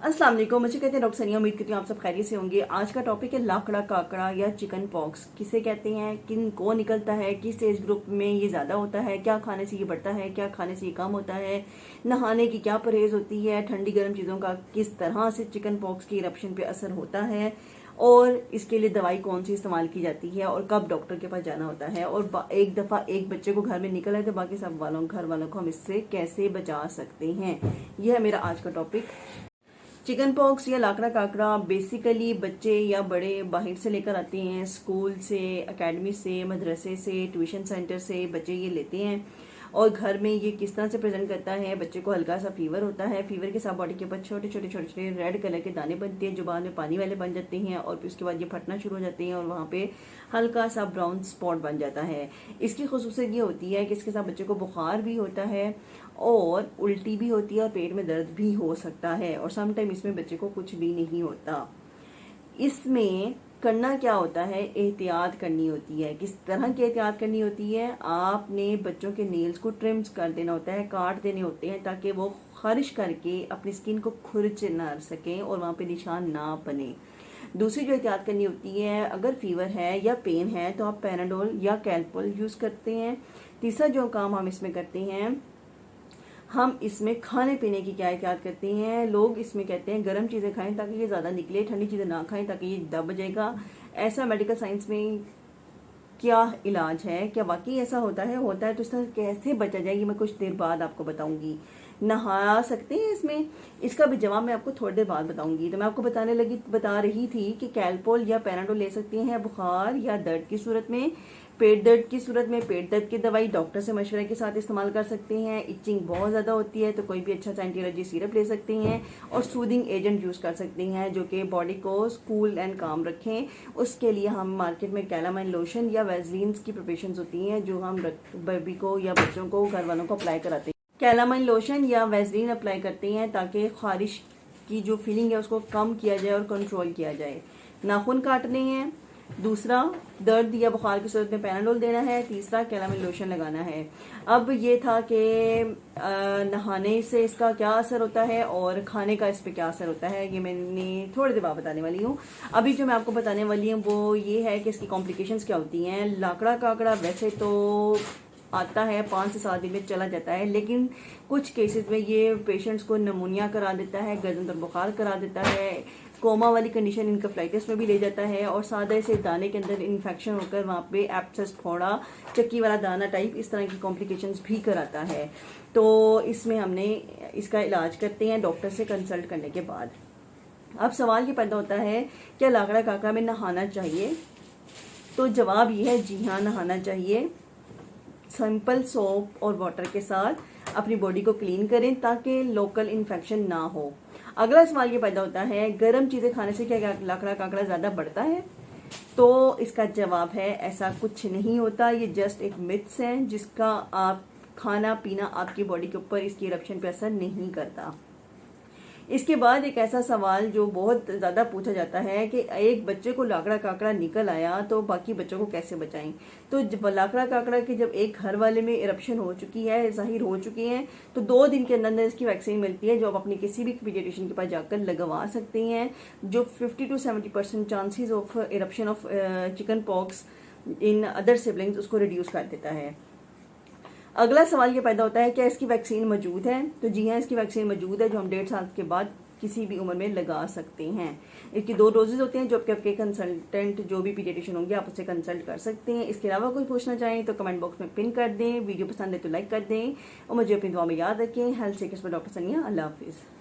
अस्सलाम वालेकुम। मुझे कहते हैं डॉक्टर सनिया। उम्मीद करती हूँ आप सब खैरियत से होंगे। आज का टॉपिक है लाखड़ा काकड़ा या चिकन पॉक्स। किसे कहते हैं, किन को निकलता है, किस एज ग्रुप में ये ज़्यादा होता है, क्या खाने से ये बढ़ता है, क्या खाने से ये कम होता है, नहाने की क्या परहेज होती है, ठंडी गर्म चीज़ों का किस तरह से चिकन पॉक्स के इरप्शन पे असर होता है, और इसके लिए दवाई कौन सी इस्तेमाल की जाती है, और कब डॉक्टर के पास जाना होता है, और एक दफ़ा एक बच्चे को घर में निकल आए तो बाकी सब घर वालों को हम इससे कैसे बचा सकते हैं। यह है मेरा आज का टॉपिक। चिकन पॉक्स या लाकड़ा काकड़ा बेसिकली बच्चे या बड़े बाहर से लेकर आते हैं, स्कूल से, एकेडमी से, मदरसे से, ट्यूशन सेंटर से बच्चे ये लेते हैं। और घर में ये किस तरह से प्रेजेंट करता है, बच्चे को हल्का सा फीवर होता है, फीवर के साथ बॉडी के ऊपर छोटे छोटे रेड कलर के दाने बनते हैं जो बाद में पानी वाले बन जाते हैं, और फिर उसके बाद ये फटना शुरू हो जाते हैं और वहाँ पे हल्का सा ब्राउन स्पॉट बन जाता है। इसकी खुसूसियत ये होती है कि इसके साथ बच्चे को बुखार भी होता है और उल्टी भी होती है और पेट में दर्द भी हो सकता है, और समटाइम इसमें बच्चे को कुछ भी नहीं होता। इसमें करना क्या होता है, एहतियात करनी होती है। किस तरह की एहतियात करनी होती है, आपने बच्चों के नेल्स को ट्रिम्स कर देना होता है, काट देने होते हैं ताकि वो खारिश करके अपनी स्किन को खुरच ना सकें और वहाँ पे निशान ना बने। दूसरी जो एहतियात करनी होती है, अगर फीवर है या पेन है तो आप पैराडोल या कैल्पोल यूज़ करते हैं। तीसरा जो काम हम इसमें करते हैं, हम इसमें खाने पीने की क्या एहतियात करते हैं। लोग इसमें कहते हैं गर्म चीज़ें खाएं ताकि ये ज़्यादा निकले, ठंडी चीज़ें ना खाएं ताकि ये दब जाएगा। ऐसा मेडिकल साइंस में क्या इलाज है, क्या वाकई ऐसा होता है तो इससे कैसे बचा जाएगी, मैं कुछ देर बाद आपको बताऊंगी। नहा सकते हैं इसमें, इसका भी जवाब मैं आपको थोड़ी देर बाद बताऊंगी। तो मैं आपको बता रही थी कि कैल्पोल या पैराडोल ले सकते हैं बुखार या दर्द की सूरत में। पेट दर्द की सूरत में पेट दर्द की दवाई डॉक्टर से मशवरे के साथ इस्तेमाल कर सकते हैं। इचिंग बहुत ज़्यादा होती है तो कोई भी अच्छा सा एंटी एलर्जी सिरप ले सकते हैं, और सूदिंग एजेंट यूज़ कर सकते हैं जो कि बॉडी को कूल एंड काम रखें। उसके लिए हम मार्केट में कैलामाइन लोशन या वैसलीन की प्रिपरेशंस होती हैं जो हम बेबी को या बच्चों को, घर वालों को अप्लाई कराते हैं। कैलामाइन लोशन या वैसलीन अप्लाई करते हैं ताकि खारिश की जो फीलिंग है उसको कम किया जाए और कंट्रोल किया जाए। नाखून काटने हैं, दूसरा दर्द या बुखार की सूरत में पैराडोल देना है, तीसरा कैलामाइन लोशन लगाना है। अब ये था कि नहाने से इसका क्या असर होता है और खाने का इस पर क्या असर होता है, ये मैंने थोड़ी देर बाद बताने वाली हूँ। अभी जो मैं आपको बताने वाली हूँ वो ये है कि इसकी कॉम्प्लिकेशंस क्या होती हैं। लाकड़ा काकड़ा वैसे तो आता है 5 से 7 दिन में चला जाता है, लेकिन कुछ केसेस में ये पेशेंट्स को नमूनिया करा देता है, गर्दन पर बुखार करा देता है, कोमा वाली कंडीशन इनकेफ्लाइटिस में भी ले जाता है, और सादा से दाने के अंदर इन्फेक्शन होकर वहाँ पे एब्सेस, फोड़ा, चक्की वाला दाना टाइप इस तरह की कॉम्प्लिकेशंस भी कराता है। तो इसमें हमने इसका इलाज करते हैं डॉक्टर से कंसल्ट करने के बाद। अब सवाल ये पैदा होता है क्या लाकड़ा काकड़ा में नहाना चाहिए? तो जवाब ये है जी हाँ, नहाना चाहिए। सिंपल सोप और वाटर के साथ अपनी बॉडी को क्लीन करें ताकि लोकल इन्फेक्शन ना हो। अगला सवाल ये पैदा होता है गर्म चीज़ें खाने से क्या लाकड़ा काकड़ा ज़्यादा बढ़ता है? तो इसका जवाब है ऐसा कुछ नहीं होता, ये जस्ट एक मिथ्स है जिसका आप खाना पीना आपकी बॉडी के ऊपर इसकी इरप्शन पे असर नहीं करता। इसके बाद एक ऐसा सवाल जो बहुत ज़्यादा पूछा जाता है कि एक बच्चे को लाकड़ा काकड़ा निकल आया तो बाकी बच्चों को कैसे बचाएं। तो जब लाकड़ा काकड़ा के जब एक घर वाले में इरप्शन हो चुकी है, जाहिर हो चुकी है, तो 2 दिन के अंदर इसकी वैक्सीन मिलती है जो आप अपनी किसी भी पीडियाट्रिशियन के पास जाकर लगवा सकते हैं, जो 50 to 70% chances of eruption of chicken pox in other siblings उसको रिड्यूस कर देता है। अगला सवाल ये पैदा होता है क्या इसकी वैक्सीन मौजूद है? तो जी हाँ, इसकी वैक्सीन मौजूद है जो हम 1.5 साल के बाद किसी भी उम्र में लगा सकते हैं। इसकी 2 डोजेज होते हैं जो आपके कंसल्टेंट जो भी पीडियाट्रिशियन होंगे आप उससे कंसल्ट कर सकते हैं। इसके अलावा कोई पूछना चाहें तो कमेंट बॉक्स में पिन कर दें, वीडियो पसंद है तो लाइक कर दें, और मुझे अपनी दुआ में याद रखें। हेल्थ सीकर्स पर डॉक्टर सनिया। अल्लाह हाफिज़।